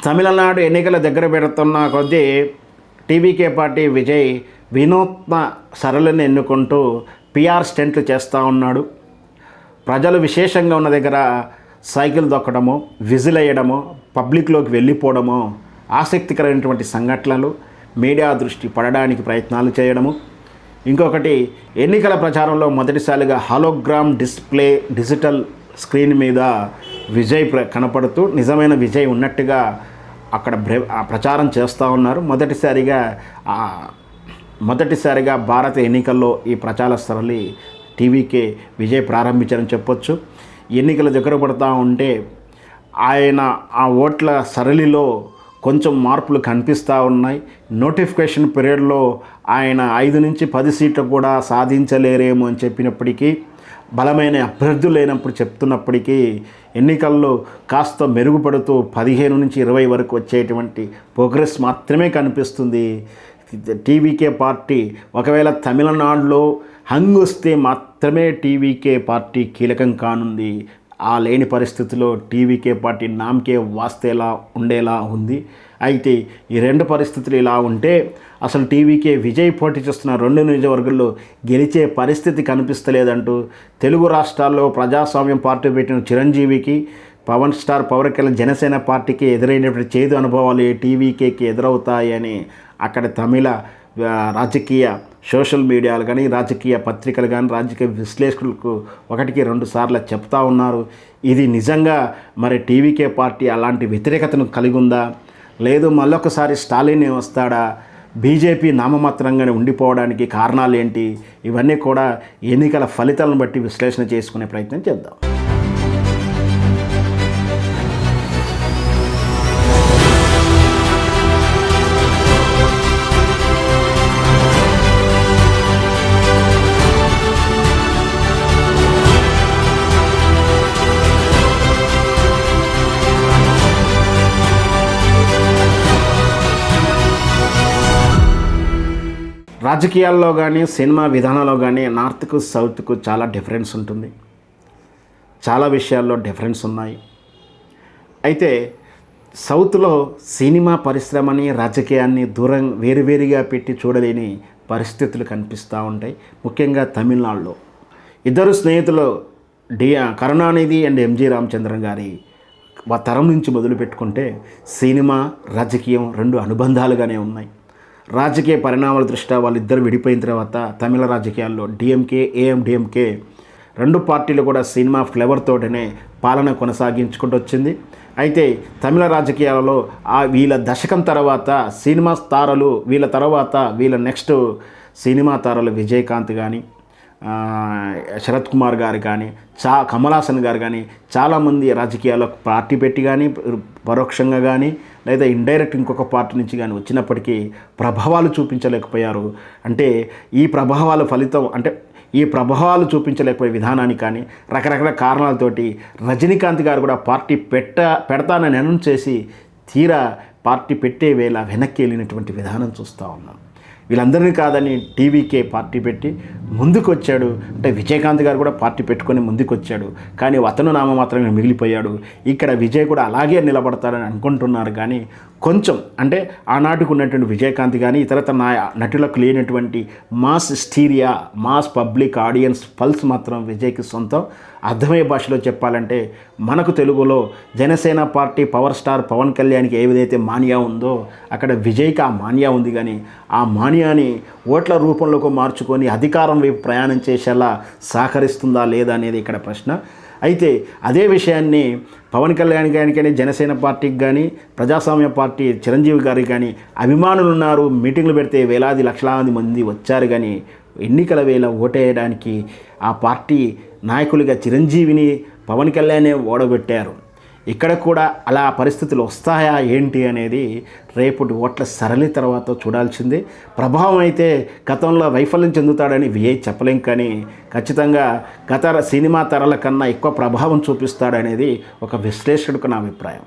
తమిళనాడు ఎన్నికల దగ్గర పెడుతున్న కొద్దీ టీవీకే పార్టీ విజయ్ వినూత్న సరళిని ఎన్నుకుంటూ పిఆర్ స్టంట్లు చేస్తూ ఉన్నాడు. ప్రజలు విశేషంగా ఉన్న దగ్గర సైకిల్ దొక్కడము, విజిల్ వేయడము, పబ్లిక్లోకి వెళ్ళిపోవడము, ఆసక్తికరమైనటువంటి సంఘటనలు మీడియా దృష్టి పడడానికి ప్రయత్నాలు చేయడము. ఇంకొకటి, ఎన్నికల ప్రచారంలో మొదటిసారిగా హాలోగ్రామ్ డిస్ప్లే డిజిటల్ స్క్రీన్ మీద విజయ్ కనపడుతూ నిజమైన విజయ్ ఉన్నట్టుగా అక్కడ ప్రచారం చేస్తూ ఉన్నారు. మొదటిసారిగా భారత ఎన్నికల్లో ఈ ప్రచార సరళి టీవీకే విజయ్ ప్రారంభించారని చెప్పొచ్చు. ఎన్నికల దగ్గర పడుతూ ఉంటే ఆయన ఆ ఓట్ల సరళిలో కొంచెం మార్పులు కనిపిస్తూ ఉన్నాయి. నోటిఫికేషన్ పీరియడ్లో ఆయన 5 నుంచి 10 సీట్లు కూడా సాధించలేరేమో అని చెప్పినప్పటికీ, బలమైన అభ్యర్థులు లేనప్పుడు చెప్తున్నప్పటికీ ఎన్నికల్లో కాస్త మెరుగుపడుతూ 15 నుంచి 20 వరకు వచ్చేటువంటి ప్రోగ్రెస్ మాత్రమే కనిపిస్తుంది. టీవీకే పార్టీ ఒకవేళ తమిళనాడులో హంగ్ వస్తే మాత్రమే టీవీకే పార్టీ కీలకం కానుంది. ఆ లేని పరిస్థితిలో టీవీకే పార్టీ నామకే వాస్తేలా ఉండేలా ఉంది. అయితే ఈ 2 పరిస్థితులు ఇలా ఉంటే అసలు టీవీకే విజయ్ పోటీ చేస్తున్న 2 నియోజకవర్గాల్లో గెలిచే పరిస్థితి కనిపిస్తలేదంటూ తెలుగు రాష్ట్రాల్లో ప్రజాస్వామ్యం పార్టీ పెట్టిన చిరంజీవికి, పవన్ కళ్యాణ్ జనసేన పార్టీకి ఎదురైనటువంటి చేదు అనుభవాలు టీవీకేకి ఎదురవుతాయని అక్కడ తమిళ రాజకీయ సోషల్ మీడియాలు కానీ, రాజకీయ పత్రికలు కానీ, రాజకీయ విశ్లేషకులకు 1-2 సార్లు చెప్తా ఉన్నారు. ఇది నిజంగా మరి టీవీకే పార్టీ అలాంటి వ్యతిరేకతను కలిగి ఉందా, లేదు మళ్ళొకసారి స్టాలిన్ వస్తాడా, బీజేపీ నామమాత్రంగానే ఉండిపోవడానికి కారణాలు ఏంటి, ఇవన్నీ కూడా ఎన్నికల ఫలితాలను బట్టి విశ్లేషణ చేసుకునే ప్రయత్నం చేద్దాం. రాజకీయాల్లో కానీ, సినిమా విధానంలో కానీ నార్త్కు సౌత్కు చాలా డిఫరెన్స్ ఉంటుంది. చాలా విషయాల్లో డిఫరెన్స్ ఉన్నాయి. అయితే సౌత్లో సినిమా పరిశ్రమని, రాజకీయాన్ని వేరువేరుగా పెట్టి చూడలేని పరిస్థితులు కనిపిస్తూ ఉంటాయి. ముఖ్యంగా తమిళనాడులో 2 స్నేహితులు కరుణానిధి అండ్ ఎంజి రామచంద్రన్ గారి తరం నుంచి మొదలు పెట్టుకుంటే సినిమా, రాజకీయం 2 అనుబంధాలుగానే ఉన్నాయి. రాజకీయ పరిణామాల దృష్ట్యా వాళ్ళిద్దరు విడిపోయిన తర్వాత తమిళ రాజకీయాల్లో డిఎంకే, ఏఎండిఎంకే 2 పార్టీలు కూడా సినిమా ఫ్లేవర్తోటనే పాలన కొనసాగించుకుంటూ వచ్చింది. అయితే తమిళ రాజకీయాలలో వీళ్ళ దశకం తర్వాత సినిమా తారలు, వీళ్ళ నెక్స్ట్ సినిమా తారలు విజయకాంత్ కానీ, శరత్ కుమార్ గారు కానీ, కమల్ హాసన్ గారు కానీ చాలామంది రాజకీయాల్లో పార్టీ పెట్టి కానీ, పరోక్షంగా కానీ, లేదా ఇండైరెక్ట్ ఇంకొక పార్టీ నుంచి కానీ వచ్చినప్పటికీ ప్రభావాలు చూపించలేకపోయారు. అంటే ఈ ప్రభావాలు చూపించలేకపోయే విధానానికి కానీ రకరకాల కారణాలతోటి రజనీకాంత్ గారు కూడా పార్టీ పెడతానని అనౌన్స్ చేసి తీరా పార్టీ పెట్టే వేళ వెనక్కి వెళ్ళినటువంటి విధానం చూస్తూ ఉన్నాం. వీళ్ళందరినీ కాదని టీవీకే పార్టీ పెట్టి ముందుకు వచ్చాడు. అంటే విజయకాంత్ గారు కూడా పార్టీ పెట్టుకొని ముందుకు వచ్చాడు. కానీ అతను నామమాత్రమే మిగిలిపోయాడు. ఇక్కడ విజయ్ కూడా అలాగే నిలబడతారని అనుకుంటున్నారు. కానీ కొంచెం అంటే ఆనాటికి ఉన్నటువంటి విజయకాంత్ కానీ ఇతరత నటులకు లేనటువంటి mass hysteria, mass public audience pulse మాత్రం విజయ్కి సొంతం. అర్థమయ్యే భాషలో చెప్పాలంటే మనకు తెలుగులో Janasena party power star Pawan కళ్యాణ్కి ఏ విధైతే మానియా ఉందో అక్కడ విజయ్కి ఆ మానియా ఉంది. కానీ ఆ మానియాని ఓట్ల రూపంలోకి మార్చుకొని అధికారం వైపు ప్రయాణం చేసేలా సహకరిస్తుందా లేదా అనేది ఇక్కడ ప్రశ్న. అయితే అదే విషయాన్ని పవన్ కళ్యాణ్ గారికి కానీ, జనసేన పార్టీకి కానీ, ప్రజాస్వామ్య పార్టీ చిరంజీవి గారికి కానీ అభిమానులు ఉన్నారు. మీటింగ్లు పెడితే వేలాది లక్షలాది మంది వచ్చారు. కానీ ఎన్నికల వేళ ఓటేయడానికి ఆ పార్టీ నాయకులుగా చిరంజీవిని, పవన్ కళ్యాణే ఓడగొట్టారు. ఇక్కడ కూడా అలా పరిస్థితులు వస్తాయా ఏంటి అనేది రేపటి ఓట్ల సరళి తర్వాత చూడాల్సిందే. ప్రభావం అయితే గతంలో వైఫల్యం చెందుతాడని విజయ్ చెప్పలేం. కానీ ఖచ్చితంగా సినిమా తరాల కన్నా ఎక్కువ ప్రభావం చూపిస్తాడనేది ఒక విశ్లేషకుడికి నా అభిప్రాయం.